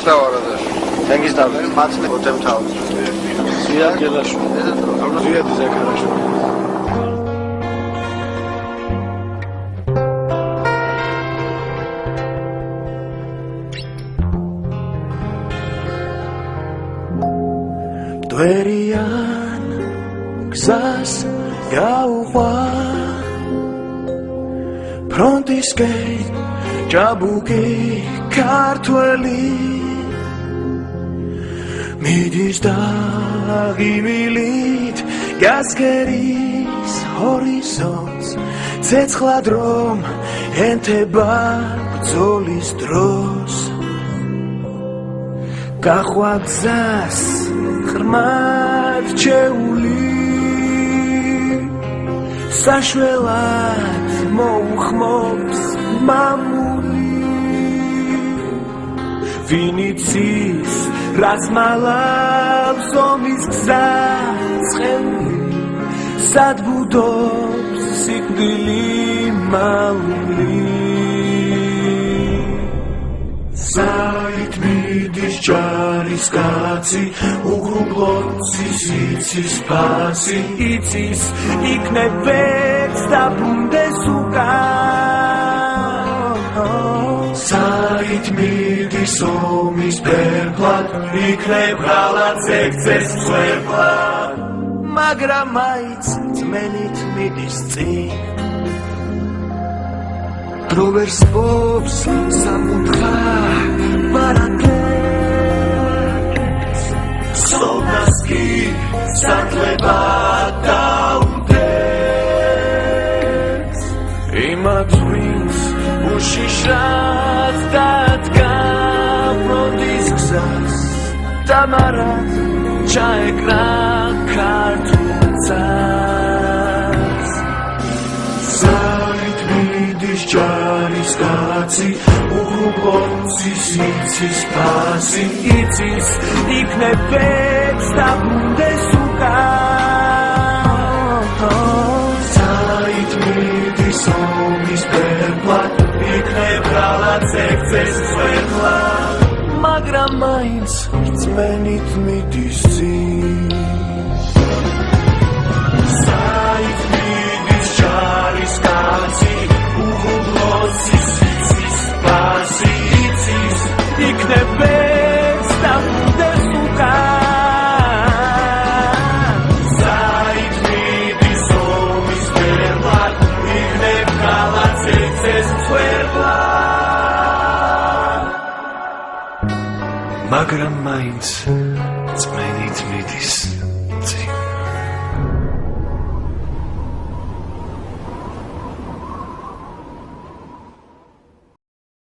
Матаварадаш. Тангис давай. Мацне ოტემთავ. Зия გელაშვილი. Зия დიზაკარაშვილი. Dverian gzas yauqa Frontisken jabuki kartveli Midis dagimilit gaskeris horizons Tsetskhlad rom enteba bzolis dros Gakhwa gzas ღრმად ჩეული საშველად მოუხმობს მამული ვინ იცის რას მალავს ომის გზა ცხელი სად ბუდობს სიკვდილი მალული Საით მიდის ჯარის კაცი უგრუბლოცის იცის ფასი იცის იქნებ ვეც დაბრუნდეს უკან საით მიდის ომის ფერფლად იქნებ ღალატს ეკცეს მსხვერპლად მაგრამ მაინც ძმენით მიდის წინ Rovers pops samutcha barates Soldaski satleba daudes Imat wings ushishrat datka Frontis gzas tamarat chaekra kartutzas Zait midis ჯარის კაცი უგრუბლოცის იცის ფასი იცის იქნებ ვეც დაბრუნდეს უკან საით მიდის ომის ფერფლად იქნებ ღალატს ეკცეს მსხვერპლად მაგრამ მაინც რწმენით მიდის წინ საით მიდის ჯარის კაცი Sis pasi its ikne bez damundes ukan Zait midis omis verlat ikne galats ekses verlat Magram mains dzmenit midis